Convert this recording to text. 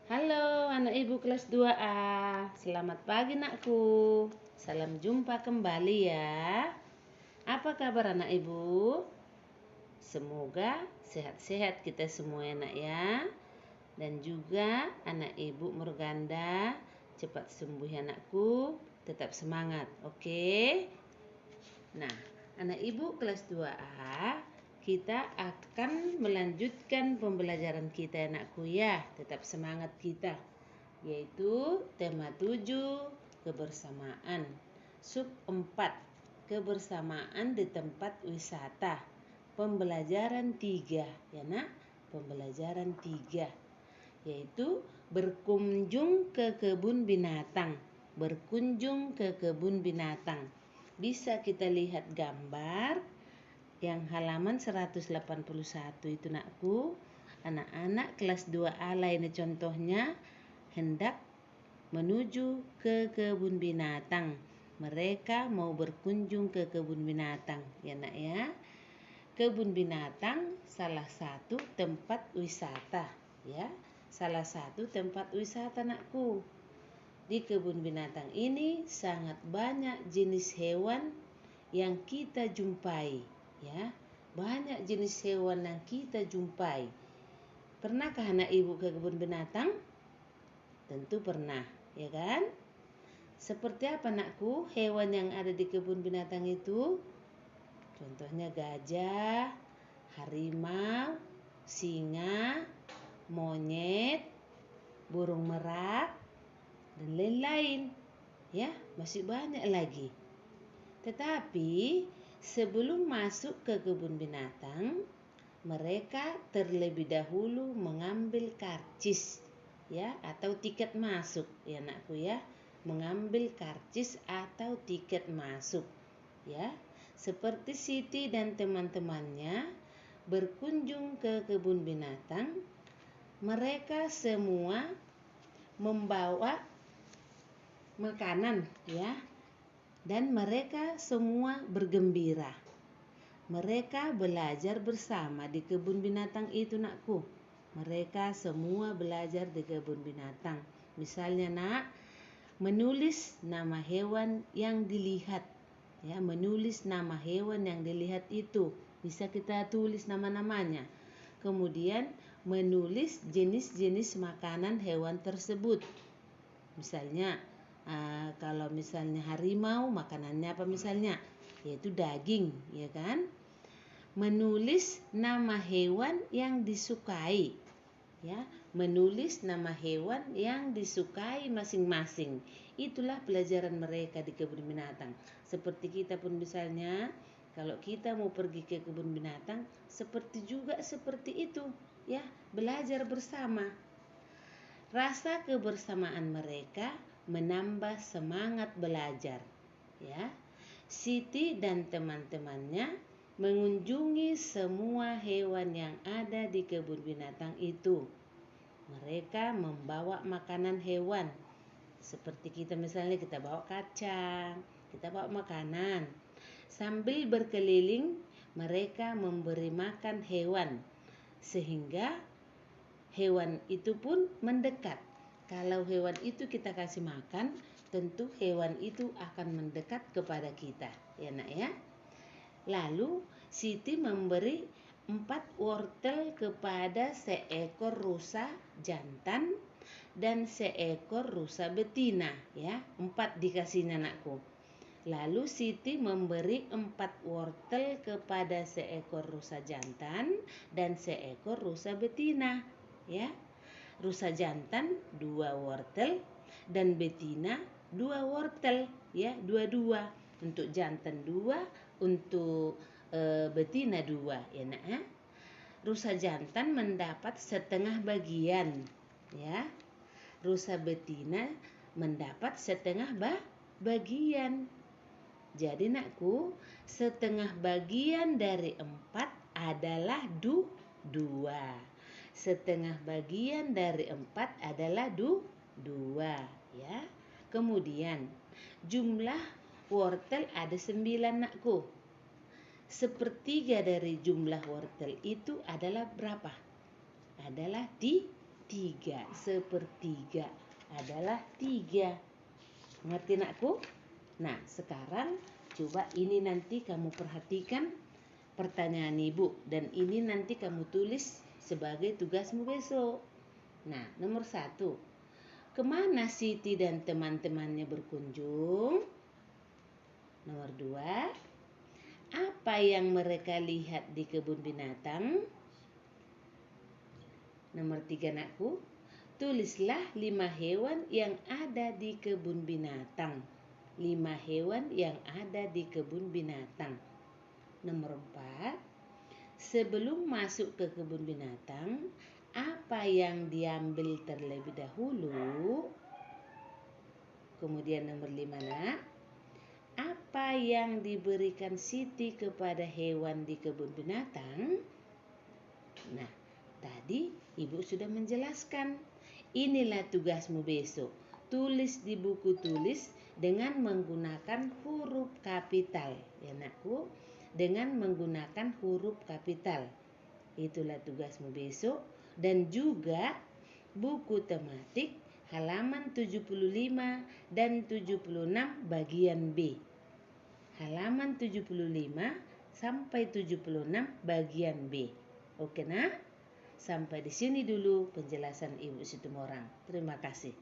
Halo anak ibu kelas 2A. Selamat pagi nakku. Salam jumpa kembali ya. Apa kabar anak ibu? Semoga sehat-sehat kita semua ya nak ya. Dan juga anak ibu Murganda cepat sembuh ya anakku. Tetap semangat, oke? Nah, anak ibu kelas 2A, kita akan melanjutkan pembelajaran kita ya anakku ya. Tetap semangat kita. Yaitu tema 7 kebersamaan. Sub 4 kebersamaan di tempat wisata. Pembelajaran 3 ya nak. Pembelajaran 3 yaitu berkunjung ke kebun binatang. Berkunjung ke kebun binatang. Bisa kita lihat gambar yang halaman 181 itu nakku. Anak-anak kelas 2A lainnya contohnya hendak menuju ke kebun binatang. Mereka mau berkunjung ke kebun binatang ya nak ya. Kebun binatang salah satu tempat wisata ya. Salah satu tempat wisata nakku. Di kebun binatang ini sangat banyak jenis hewan yang kita jumpai ya. Banyak jenis hewan yang kita jumpai. Pernahkah anak ibu ke kebun binatang? Tentu pernah, ya kan? Seperti apa nakku hewan yang ada di kebun binatang itu? Contohnya gajah, harimau, singa, monyet, burung merak, dan lain-lain. Ya, masih banyak lagi. Tetapi sebelum masuk ke kebun binatang, mereka terlebih dahulu mengambil karcis ya atau tiket masuk ya anakku ya. Mengambil karcis atau tiket masuk ya. Seperti Siti dan teman-temannya berkunjung ke kebun binatang, mereka semua membawa makanan ya. Dan mereka semua bergembira. Mereka belajar bersama di kebun binatang itu nakku. Mereka semua belajar di kebun binatang. Misalnya nak, menulis nama hewan yang dilihat. Ya, menulis nama hewan yang dilihat itu. Bisa kita tulis nama-namanya. Kemudian menulis jenis-jenis makanan hewan tersebut. Misalnya, kalau misalnya harimau, makanannya apa misalnya? Yaitu daging, ya kan? Menulis nama hewan yang disukai. Ya, menulis nama hewan yang disukai masing-masing. Itulah pelajaran mereka di kebun binatang. Seperti kita pun misalnya, kalau kita mau pergi ke kebun binatang, seperti itu, ya, belajar bersama. Rasa kebersamaan mereka menambah semangat belajar, ya. Siti dan teman-temannya mengunjungi semua hewan yang ada di kebun binatang itu. Mereka membawa makanan hewan. Seperti kita misalnya kita bawa kacang, kita bawa makanan. Sambil berkeliling, mereka memberi makan hewan. Sehingga hewan itu pun mendekat. Kalau hewan itu kita kasih makan, tentu hewan itu akan mendekat kepada kita, ya nak ya. Lalu Siti memberi 4 wortel kepada seekor rusa jantan dan seekor rusa betina, ya. 4 dikasihnya anakku. Lalu Siti memberi 4 wortel kepada seekor rusa jantan dan seekor rusa betina, ya. Rusa jantan 2 wortel dan betina 2 wortel, ya, 2-2. Untuk jantan 2, untuk betina 2, ya nak. Rusa jantan mendapat setengah bagian, ya. Rusa betina mendapat setengah bagian. Jadi nakku, setengah bagian dari 4 adalah 2. Setengah bagian dari 4 adalah 2, ya. Kemudian jumlah wortel ada 9 nakku. Sepertiga dari jumlah wortel itu adalah berapa? Adalah 3. Sepertiga adalah 3. Ngerti nakku? Nah, sekarang coba ini nanti kamu perhatikan pertanyaan Ibu. Dan ini nanti kamu tulis sebagai tugasmu besok. Nah, nomor 1. Kemana Siti dan teman-temannya berkunjung? Nomor 2. Apa yang mereka lihat di kebun binatang? Nomor 3 nakku, tulislah 5 hewan yang ada di kebun binatang. 5 hewan yang ada di kebun binatang. Nomor 4, sebelum masuk ke kebun binatang, apa yang diambil terlebih dahulu? Kemudian nomor 5 nak, apa yang diberikan Siti kepada hewan di kebun binatang? Nah, tadi Ibu sudah menjelaskan. Inilah tugasmu besok. Tulis di buku tulis dengan menggunakan huruf kapital. Ya nakku, dengan menggunakan huruf kapital. Itulah tugasmu besok. Dan juga buku tematik halaman 75 dan 76 bagian B. Halaman 75 sampai 76 bagian B. Oke nak? Sampai di sini dulu penjelasan Ibu Situmorang. Terima kasih.